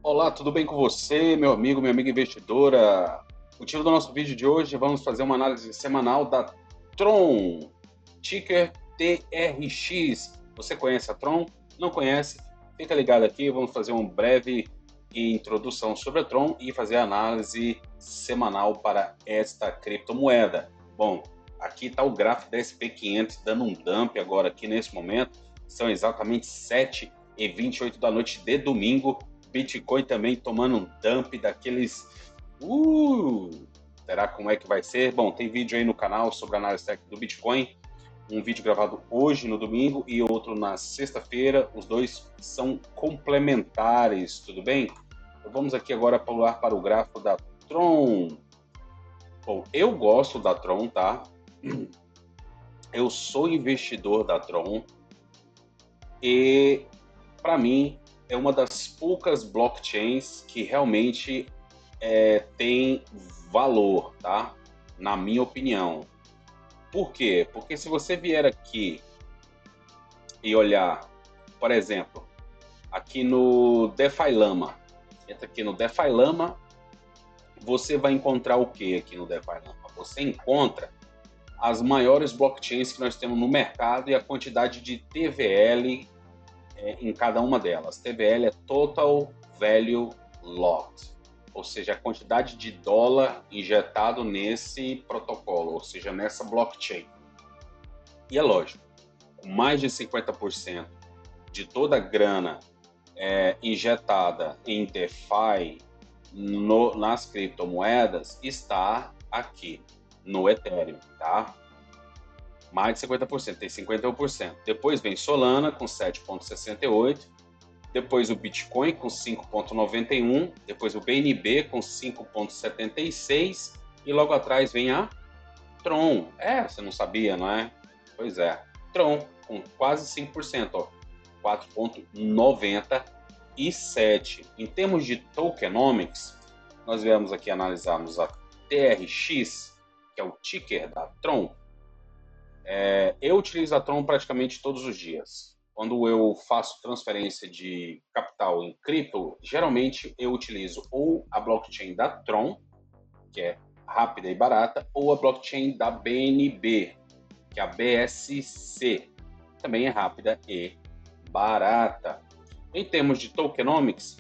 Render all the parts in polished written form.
Olá, tudo bem com você, meu amigo, minha amiga investidora? O título do nosso vídeo de hoje, vamos fazer uma análise semanal da Tron, ticker TRX. Você conhece a Tron? Não conhece? Fica ligado aqui, vamos fazer uma breve introdução sobre a Tron e fazer a análise semanal para esta criptomoeda. Bom, aqui está o gráfico da SP500 dando um dump agora aqui nesse momento. São exatamente 7h28 da noite de domingo. Bitcoin também tomando um dump daqueles. Será como é que vai ser? Bom, tem vídeo aí no canal sobre a análise técnica do Bitcoin. Um vídeo gravado hoje no domingo e outro na sexta-feira. Os dois são complementares, tudo bem? Então vamos aqui agora pular para o gráfico da Tron. Bom, eu gosto da Tron, tá? Eu sou investidor da Tron e para mim é uma das poucas blockchains que realmente tem valor, tá? Na minha opinião. Por quê? Porque se você vier aqui e olhar, por exemplo, aqui no DeFi Lama, entra aqui no DeFi Lama, você vai encontrar o que aqui no DeFi Lama? Você encontra as maiores blockchains que nós temos no mercado e a quantidade de TVL em cada uma delas. TVL é Total Value Locked, ou seja, a quantidade de dólar injetado nesse protocolo, ou seja, nessa blockchain. E é lógico, mais de 50% de toda a grana injetada em DeFi nas criptomoedas está aqui no Ethereum, tá? Mais de 50%, tem 51%. Depois vem Solana com 7,68%, depois o Bitcoin com 5,91%, depois o BNB com 5,76% e logo atrás vem a Tron. Você não sabia, não é? Pois é. Tron com quase 5%, ó, 4,97%. Em termos de tokenomics, nós viemos aqui analisarmos a TRX, que é o ticker da Tron. Eu utilizo a Tron praticamente todos os dias. Quando eu faço transferência de capital em cripto, geralmente eu utilizo ou a blockchain da Tron, que é rápida e barata, ou a blockchain da BNB, que é a BSC, também é rápida e barata. Em termos de tokenomics,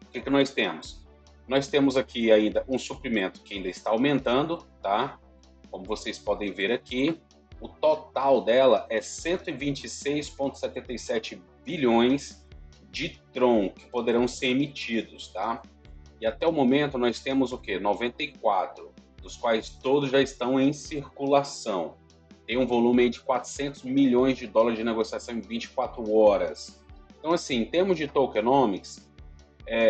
o que nós temos? Nós temos aqui ainda um suprimento que ainda está aumentando, tá? Como vocês podem ver aqui, o total dela é 126,77 bilhões de Tron que poderão ser emitidos, tá? E até o momento nós temos o quê? 94, dos quais todos já estão em circulação. Tem um volume de 400 milhões de dólares de negociação em 24 horas. Então, assim, em termos de tokenomics,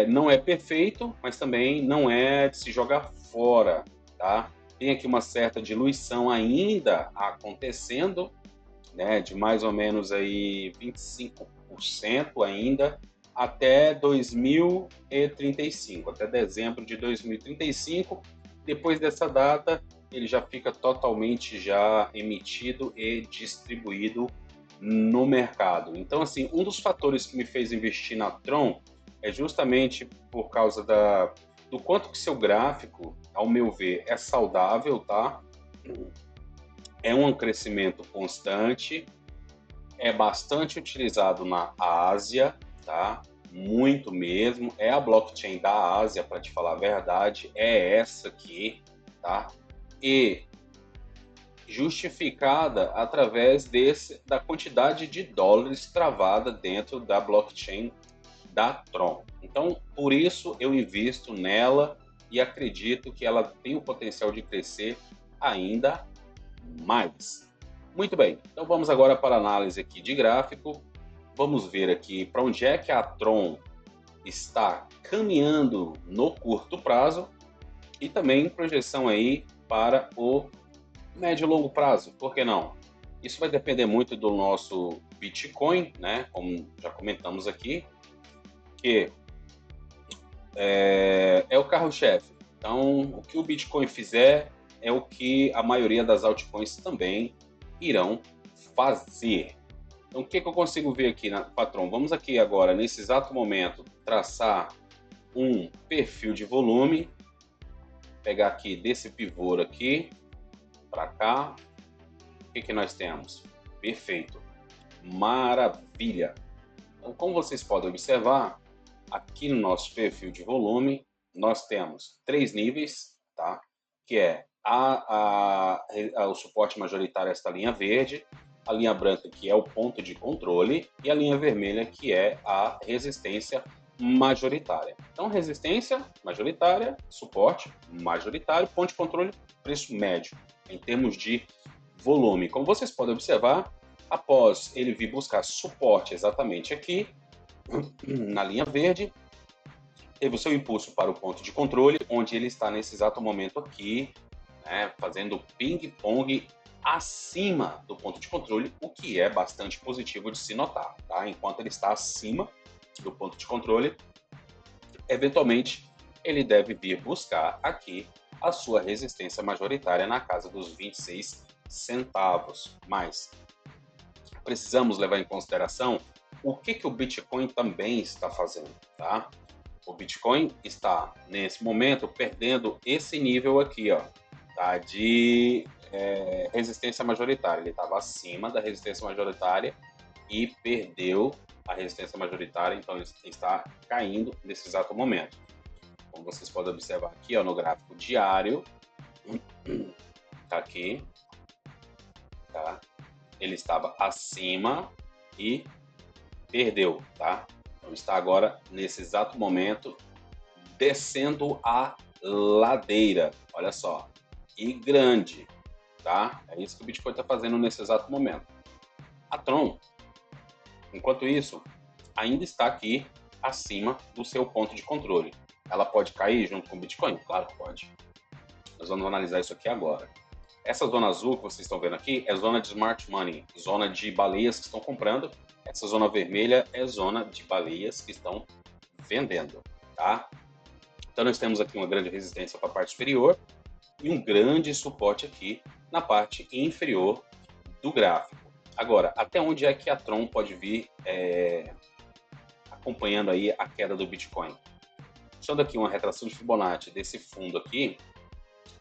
não é perfeito, mas também não é de se jogar fora, tá? Tem aqui uma certa diluição ainda acontecendo, né, de mais ou menos aí 25% ainda até 2035, até dezembro de 2035. Depois dessa data, ele já fica totalmente já emitido e distribuído no mercado. Então, assim, um dos fatores que me fez investir na Tron é justamente por causa do quanto que seu gráfico, ao meu ver, é saudável, tá? É um crescimento constante, é bastante utilizado na Ásia, tá? Muito mesmo. É a blockchain da Ásia, para te falar a verdade, é essa aqui, tá? E justificada através da quantidade de dólares travada dentro da blockchain da Tron. Então, por isso eu invisto nela e acredito que ela tem o potencial de crescer ainda mais. Muito bem, então vamos agora para a análise aqui de gráfico. Vamos ver aqui para onde é que a Tron está caminhando no curto prazo e também projeção aí para o médio e longo prazo, por que não? Isso vai depender muito do nosso Bitcoin, né? Como já comentamos aqui, que é o carro-chefe. Então, o que o Bitcoin fizer é o que a maioria das altcoins também irão fazer. Então, o que eu consigo ver aqui, patrão? Vamos aqui agora, nesse exato momento, traçar um perfil de volume, pegar aqui desse pivô aqui para cá, o que nós temos? Perfeito, maravilha. Então, como vocês podem observar, aqui no nosso perfil de volume, nós temos 3 níveis, tá? Que é o suporte majoritário, esta linha verde, a linha branca, que é o ponto de controle, e a linha vermelha, que é a resistência majoritária. Então, resistência majoritária, suporte majoritário, ponto de controle, preço médio, em termos de volume. Como vocês podem observar, após ele vir buscar suporte exatamente aqui, na linha verde, teve o seu impulso para o ponto de controle, onde ele está nesse exato momento aqui, né, fazendo ping-pong acima do ponto de controle, o que é bastante positivo de se notar. Tá? Enquanto ele está acima do ponto de controle, eventualmente ele deve vir buscar aqui a sua resistência majoritária na casa dos 26 centavos. Mas precisamos levar em consideração o que o Bitcoin também está fazendo, tá? O Bitcoin está, nesse momento, perdendo esse nível aqui, ó, tá? De resistência majoritária. Ele estava acima da resistência majoritária e perdeu a resistência majoritária, então ele está caindo nesse exato momento. Como vocês podem observar aqui, ó, no gráfico diário, tá aqui, tá? Ele estava acima e perdeu, tá? Então está agora, nesse exato momento, descendo a ladeira, olha só, e grande, tá? É isso que o Bitcoin está fazendo nesse exato momento. A Tron, enquanto isso, ainda está aqui acima do seu ponto de controle. Ela pode cair junto com o Bitcoin? Claro que pode. Nós vamos analisar isso aqui agora. Essa zona azul que vocês estão vendo aqui é zona de smart money, zona de baleias que estão comprando. Essa zona vermelha é zona de baleias que estão vendendo, tá? Então nós temos aqui uma grande resistência para a parte superior e um grande suporte aqui na parte inferior do gráfico. Agora, até onde é que a Tron pode vir acompanhando aí a queda do Bitcoin? Deixando aqui uma retração de Fibonacci desse fundo aqui,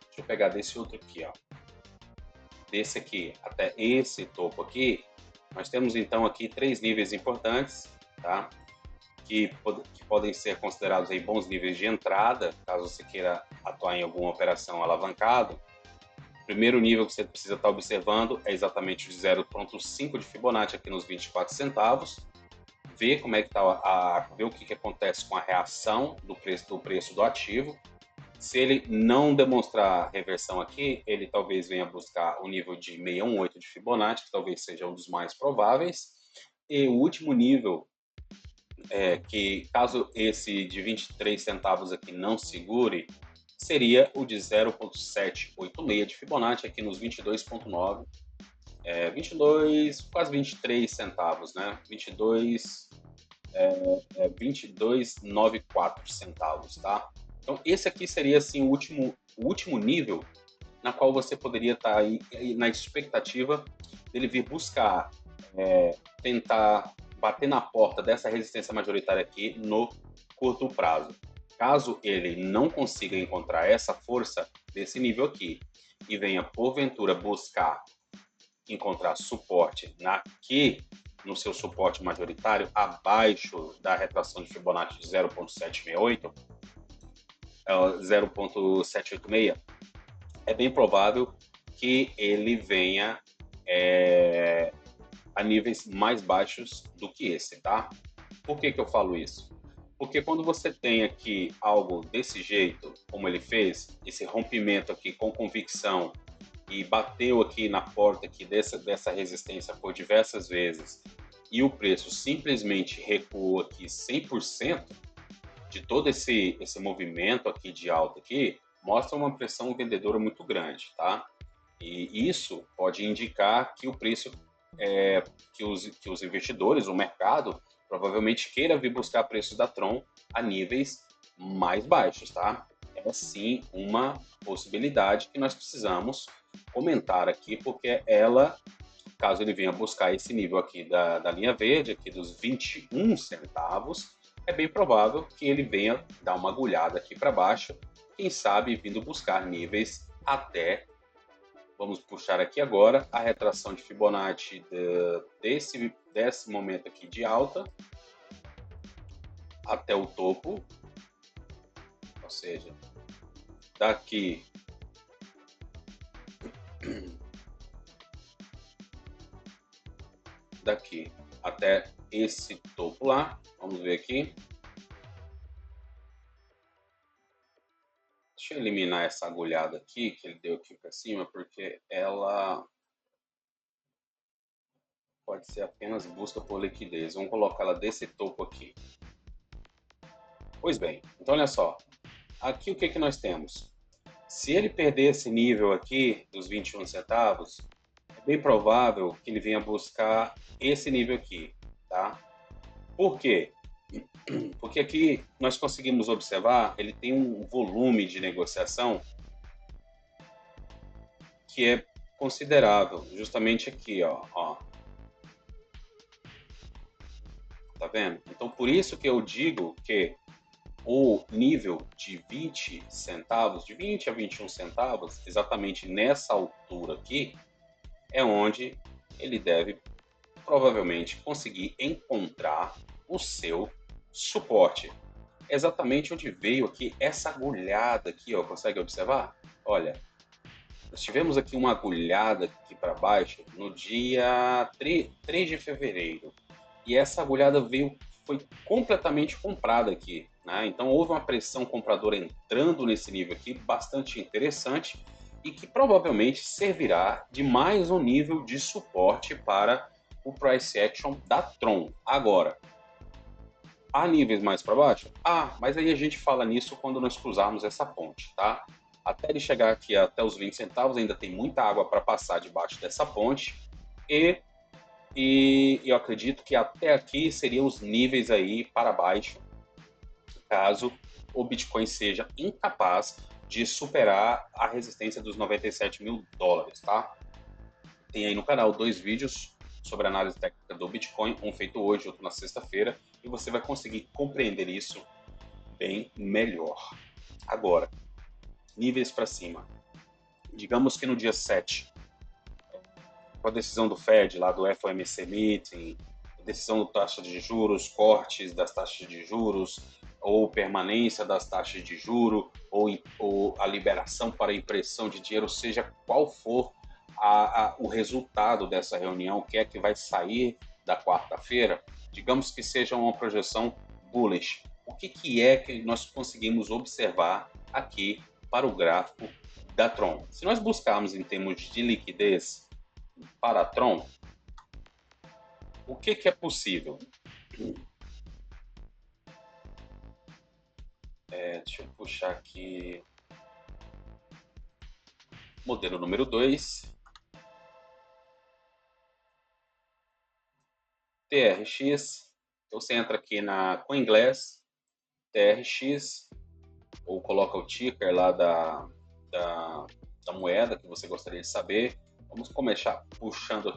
deixa eu pegar desse outro aqui, ó. Desse aqui até esse topo aqui, nós temos então aqui 3 níveis importantes, tá? Que podem ser considerados aí bons níveis de entrada, caso você queira atuar em alguma operação alavancado. O primeiro nível que você precisa estar observando é exatamente o de 0,5 de Fibonacci aqui nos 24 centavos. Ver como é que tá ver o que acontece com a reação do preço do ativo. Se ele não demonstrar reversão aqui, ele talvez venha buscar o nível de 618 de Fibonacci, que talvez seja um dos mais prováveis. E o último nível, que caso esse de 23 centavos aqui não segure, seria o de 0,786 de Fibonacci aqui nos 22,9, 22, quase 23 centavos, né? 22,94 centavos, tá? Então esse aqui seria assim o último nível na qual você poderia estar aí na expectativa dele vir buscar, tentar bater na porta dessa resistência majoritária aqui no curto prazo. Caso ele não consiga encontrar essa força desse nível aqui e venha porventura buscar encontrar suporte aqui no seu suporte majoritário abaixo da retração de Fibonacci de 0,768, 0,786, é bem provável que ele venha a níveis mais baixos do que esse, tá? Por que eu falo isso? Porque quando você tem aqui algo desse jeito, como ele fez, esse rompimento aqui com convicção e bateu aqui na porta aqui dessa resistência por diversas vezes e o preço simplesmente recuou aqui 100% de todo esse movimento aqui de alta aqui, mostra uma pressão vendedora muito grande, tá? E isso pode indicar que o preço, que os investidores, o mercado, provavelmente queira vir buscar preços da Tron a níveis mais baixos, tá? É sim uma possibilidade que nós precisamos comentar aqui, porque ela, caso ele venha buscar esse nível aqui da linha verde, aqui dos 21 centavos, é bem provável que ele venha dar uma agulhada aqui para baixo, quem sabe vindo buscar níveis até, vamos puxar aqui agora a retração de Fibonacci desse momento aqui de alta até o topo, ou seja, daqui até esse topo lá, vamos ver aqui. Deixa eu eliminar essa agulhada aqui que ele deu aqui para cima, porque ela pode ser apenas busca por liquidez. Vamos colocar ela desse topo aqui. Pois bem, então olha só. Aqui o que nós temos? Se ele perder esse nível aqui dos 21 centavos, é bem provável que ele venha buscar esse nível aqui, tá? Por quê? Porque aqui nós conseguimos observar, ele tem um volume de negociação que é considerável, justamente aqui, ó. Tá vendo? Então, por isso que eu digo que o nível de 20 centavos, de 20 a 21 centavos, exatamente nessa altura aqui, é onde ele deve provavelmente conseguir encontrar o seu suporte. Exatamente onde veio aqui essa agulhada aqui, ó, consegue observar? Olha, nós tivemos aqui uma agulhada aqui para baixo no dia 3 de fevereiro. E essa agulhada foi completamente comprada aqui, né? Então houve uma pressão compradora entrando nesse nível aqui, bastante interessante, e que provavelmente servirá de mais um nível de suporte para o price action da Tron. Agora, há níveis mais para baixo? Mas aí a gente fala nisso quando nós cruzarmos essa ponte, tá? Até ele chegar aqui até os 20 centavos, ainda tem muita água para passar debaixo dessa ponte, e eu acredito que até aqui seriam os níveis aí para baixo, caso o Bitcoin seja incapaz de superar a resistência dos 97 mil dólares, tá? Tem aí no canal 2 vídeos sobre análise técnica do Bitcoin, um feito hoje, outro na sexta-feira, e você vai conseguir compreender isso bem melhor. Agora, níveis para cima. Digamos que no dia 7, com a decisão do Fed, lá do FOMC Meeting, decisão da taxa de juros, cortes das taxas de juros, ou permanência das taxas de juros, ou a liberação para impressão de dinheiro, seja qual for o resultado dessa reunião, o que é que vai sair da quarta-feira, digamos que seja uma projeção bullish. O que é que nós conseguimos observar aqui para o gráfico da Tron? Se nós buscarmos em termos de liquidez para a Tron, o que é possível? Deixa eu puxar aqui. Modelo número 2. TRX. Então você entra aqui na CoinGlass, TRX, ou coloca o ticker lá da moeda que você gostaria de saber. Vamos começar puxando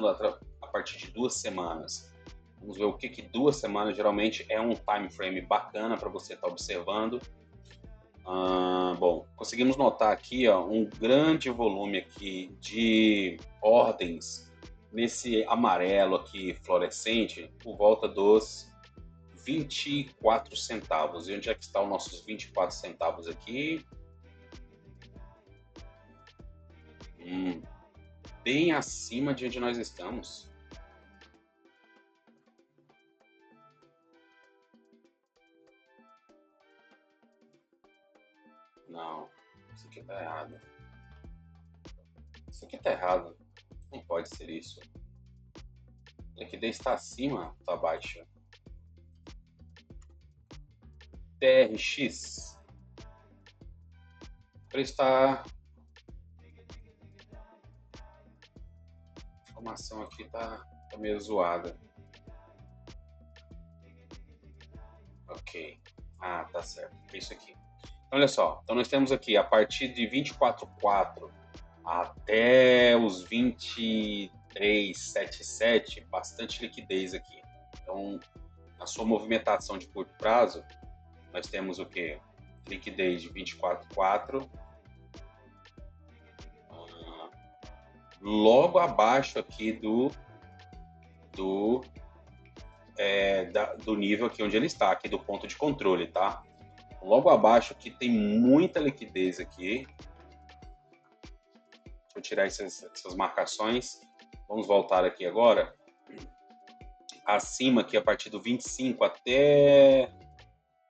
a partir de 2 semanas. Vamos ver o que 2 semanas geralmente é um time frame bacana para você estar observando. Bom, conseguimos notar aqui um grande volume aqui de ordens nesse amarelo aqui fluorescente por volta dos 24 centavos. E onde é que estão os nossos 24 centavos aqui? Bem acima de onde nós estamos. Não, isso aqui tá errado. Isso aqui tá errado. Não pode ser isso. A liquidez está acima, está baixa. TRX. O preço está... A informação aqui tá meio zoada. Ok. Tá certo. É isso aqui. Então, olha só. Então nós temos aqui a partir de 24,4 até os 23,77, bastante liquidez aqui. Então, na sua movimentação de curto prazo, nós temos o quê? Liquidez de 24,4, logo abaixo aqui do nível aqui onde ele está, aqui do ponto de controle, tá? Logo abaixo aqui tem muita liquidez aqui. Deixa eu tirar essas marcações. Vamos voltar aqui agora. Acima aqui, a partir do 25 até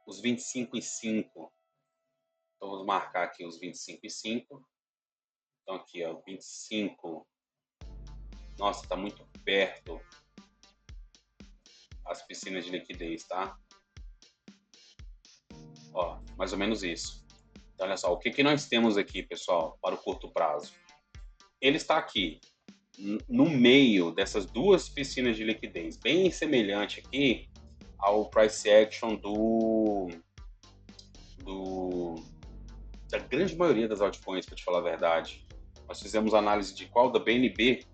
os 25,5. Então, vamos marcar aqui os 25,5. Então, aqui, ó, 25. Nossa, tá muito perto as piscinas de liquidez, tá? Ó, mais ou menos isso. Então, olha só, o que que nós temos aqui, pessoal, para o curto prazo? Ele está aqui, no meio dessas duas piscinas de liquidez, bem semelhante aqui ao price action da grande maioria das altcoins, para te falar a verdade. Nós fizemos análise de qual? Da BNB,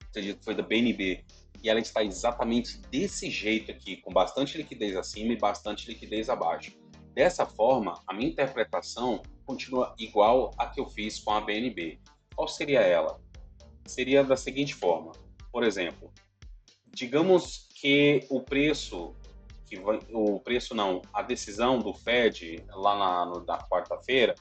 acredito que foi da BNB, e ela está exatamente desse jeito aqui, com bastante liquidez acima e bastante liquidez abaixo. Dessa forma, a minha interpretação continua igual a que eu fiz com a BNB. Qual seria ela? Seria da seguinte forma, por exemplo, digamos que a decisão do Fed lá na quarta-feira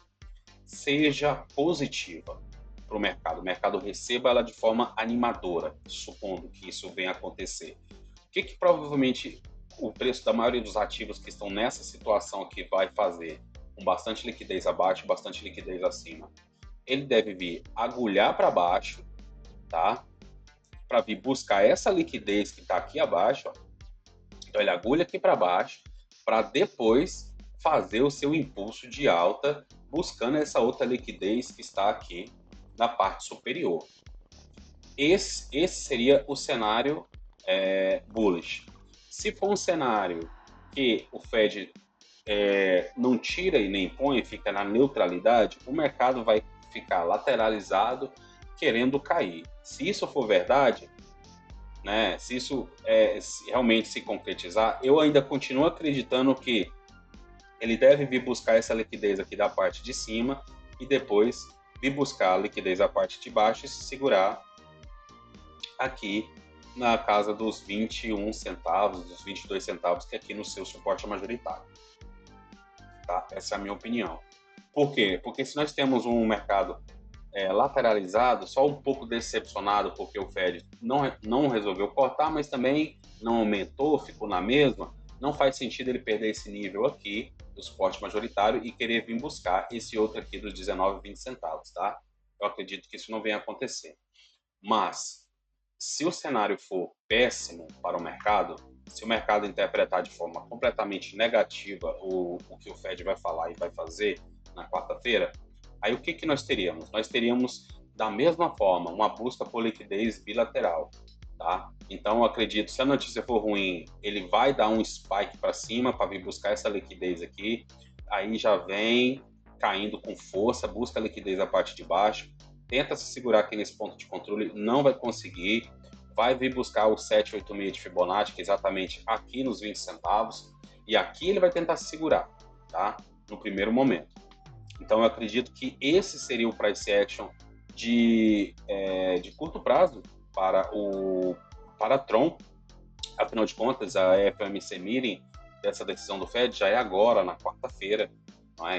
seja positiva para o mercado receba ela de forma animadora, supondo que isso venha a acontecer. O que provavelmente o preço da maioria dos ativos que estão nessa situação aqui vai fazer, com bastante liquidez abaixo, bastante liquidez acima? Ele deve vir agulhar para baixo, tá? Para vir buscar essa liquidez que está aqui abaixo, ó. Então ele agulha aqui para baixo, para depois fazer o seu impulso de alta, buscando essa outra liquidez que está aqui na parte superior. Esse seria o cenário bullish. Se for um cenário que o Fed não tira e nem põe, fica na neutralidade, o mercado vai ficar lateralizado, querendo cair. Se isso for verdade, né, se isso realmente se concretizar, eu ainda continuo acreditando que ele deve vir buscar essa liquidez aqui da parte de cima e depois vir buscar a liquidez da parte de baixo e se segurar aqui na casa dos 21 centavos, dos 22 centavos, que é aqui no seu suporte majoritário. Tá? Essa é a minha opinião. Por quê? Porque se nós temos um mercado lateralizado, só um pouco decepcionado porque o Fed não resolveu cortar, mas também não aumentou, ficou na mesma, não faz sentido ele perder esse nível aqui do suporte majoritário e querer vir buscar esse outro aqui dos 19,20 centavos, tá? Eu acredito que isso não venha acontecer. Mas, se o cenário for péssimo para o mercado, se o mercado interpretar de forma completamente negativa o que o Fed vai falar e vai fazer na quarta-feira, aí o que nós teríamos? Nós teríamos, da mesma forma, uma busca por liquidez bilateral, tá? Então, eu acredito, se a notícia for ruim, ele vai dar um spike para cima para vir buscar essa liquidez aqui, aí já vem caindo com força, busca a liquidez na parte de baixo, tenta se segurar aqui nesse ponto de controle, não vai conseguir, vai vir buscar o 786 de Fibonacci, que é exatamente aqui nos 20 centavos, e aqui ele vai tentar se segurar, tá? No primeiro momento. Então, eu acredito que esse seria o price action de curto prazo para Tron. Afinal de contas, a FOMC Meeting dessa decisão do Fed já é agora, na quarta-feira.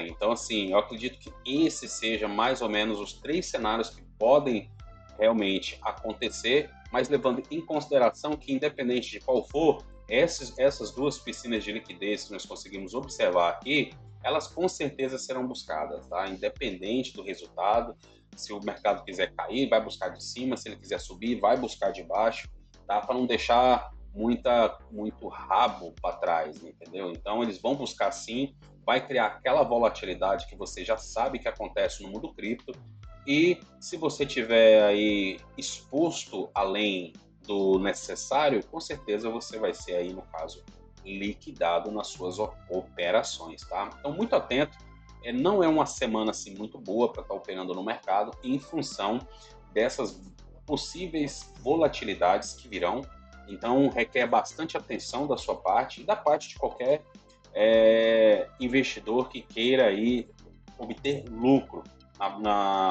Então, assim, eu acredito que esse seja mais ou menos os 3 cenários que podem realmente acontecer, mas levando em consideração que, independente de qual for, essas duas piscinas de liquidez que nós conseguimos observar aqui, elas com certeza serão buscadas, tá? Independente do resultado, se o mercado quiser cair, vai buscar de cima, se ele quiser subir, vai buscar de baixo, tá? Para não deixar muito rabo para trás, entendeu? Então eles vão buscar sim, vai criar aquela volatilidade que você já sabe que acontece no mundo cripto, e se você tiver aí exposto além do necessário, com certeza você vai ser aí, no caso, liquidado nas suas operações, tá? Então, muito atento, não é uma semana assim muito boa para estar operando no mercado em função dessas possíveis volatilidades que virão Então, requer bastante atenção da sua parte e da parte de qualquer investidor que queira aí obter lucro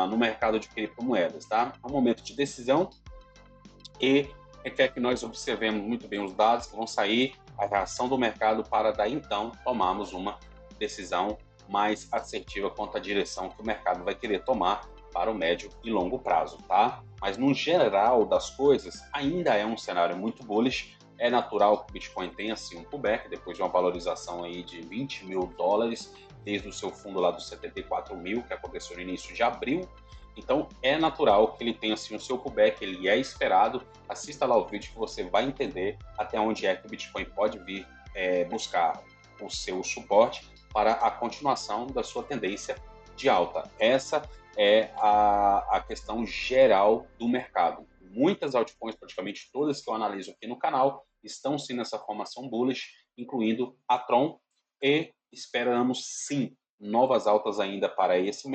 no mercado de criptomoedas, tá? É um momento de decisão e requer que nós observemos muito bem os dados que vão sair, a reação do mercado para daí então tomarmos uma decisão mais assertiva quanto à direção que o mercado vai querer tomar para o médio e longo prazo, tá? Mas no geral das coisas, ainda é um cenário muito bullish. É natural que o Bitcoin tenha assim um pullback depois de uma valorização aí de 20 mil dólares desde o seu fundo lá dos 74 mil que aconteceu no início de abril. Então é natural que ele tenha assim o seu pullback, ele é esperado. Assista lá o vídeo que você vai entender até onde é que o Bitcoin pode vir buscar o seu suporte para a continuação da sua tendência de alta. Essa é a questão geral do mercado. Muitas altcoins, praticamente todas que eu analiso aqui no canal, estão sim nessa formação bullish, incluindo a Tron, e esperamos sim novas altas ainda para esse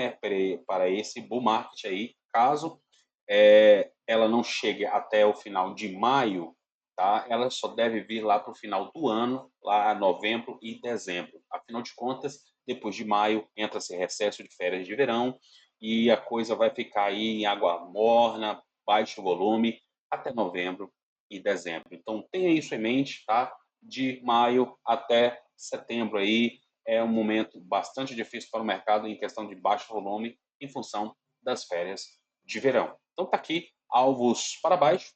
bull market aí, caso ela não chegue até o final de maio, tá? Ela só deve vir lá para o final do ano, lá novembro e dezembro. Afinal de contas, depois de maio entra-se recesso de férias de verão e a coisa vai ficar aí em água morna, baixo volume, até novembro e dezembro. Então tenha isso em mente, tá? De maio até setembro aí é um momento bastante difícil para o mercado em questão de baixo volume em função das férias de verão. Então tá aqui alvos para baixo.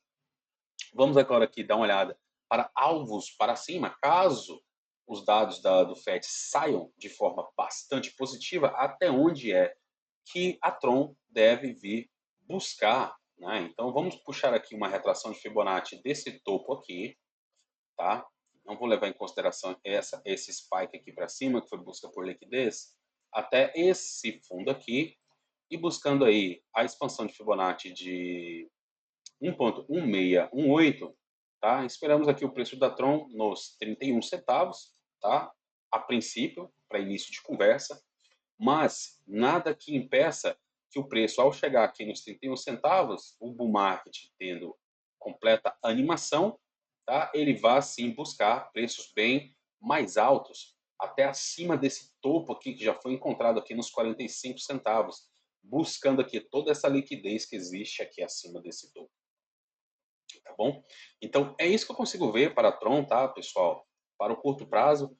Vamos agora aqui dar uma olhada para alvos para cima, caso os dados do FED saiam de forma bastante positiva, até onde é que a Tron deve vir buscar, né? Então vamos puxar aqui uma retração de Fibonacci desse topo aqui, tá? Não vou levar em consideração esse spike aqui para cima, que foi busca por liquidez, até esse fundo aqui, e buscando aí a expansão de Fibonacci de 1,1618, tá? Esperamos aqui o preço da Tron nos 31 centavos, tá? A princípio, para início de conversa, mas nada que impeça que o preço, ao chegar aqui nos 31 centavos, o bull market tendo completa animação, tá? Ele vá sim buscar preços bem mais altos, até acima desse topo aqui que já foi encontrado aqui nos 45 centavos, buscando aqui toda essa liquidez que existe aqui acima desse topo. Tá bom? Então é isso que eu consigo ver para a Tron, tá, pessoal? Para o curto prazo,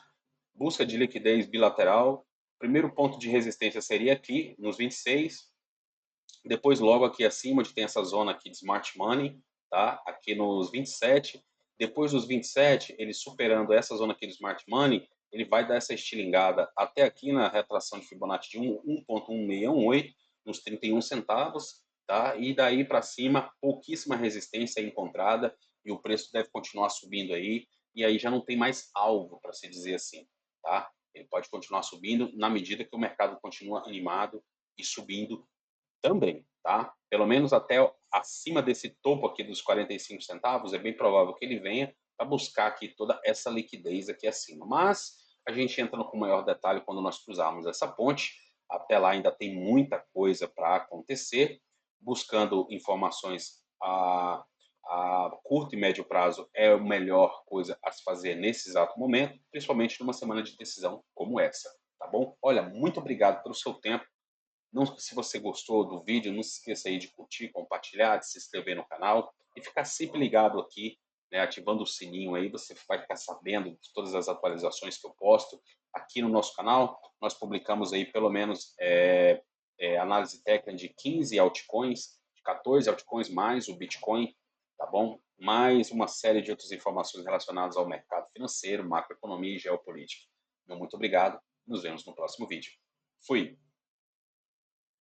busca de liquidez bilateral. Primeiro ponto de resistência seria aqui nos 26. Depois logo aqui acima, onde tem essa zona aqui de Smart Money, tá? Aqui nos 27. Depois dos 27, ele superando essa zona aqui do Smart Money, ele vai dar essa estilingada até aqui na retração de Fibonacci de 1,1618 nos 31 centavos, tá? E daí para cima, pouquíssima resistência encontrada e o preço deve continuar subindo aí, e aí já não tem mais alvo, para se dizer assim, tá? Ele pode continuar subindo na medida que o mercado continua animado e subindo também, tá? Pelo menos até acima desse topo aqui dos 45 centavos, é bem provável que ele venha para buscar aqui toda essa liquidez aqui acima. Mas a gente entra com maior detalhe quando nós cruzarmos essa ponte. Até lá ainda tem muita coisa para acontecer. Buscando informações a curto e médio prazo é a melhor coisa a se fazer nesse exato momento, principalmente numa semana de decisão como essa, tá bom? Olha, muito obrigado pelo seu tempo. Não, se você gostou do vídeo, não se esqueça aí de curtir, compartilhar, de se inscrever no canal e ficar sempre ligado aqui, né, ativando o sininho aí, você vai ficar sabendo de todas as atualizações que eu posto aqui no nosso canal. Nós publicamos aí pelo menos análise técnica de 15 altcoins, de 14 altcoins mais o Bitcoin, tá bom? Mais uma série de outras informações relacionadas ao mercado financeiro, macroeconomia e geopolítica. Então, muito obrigado, nos vemos no próximo vídeo. Fui!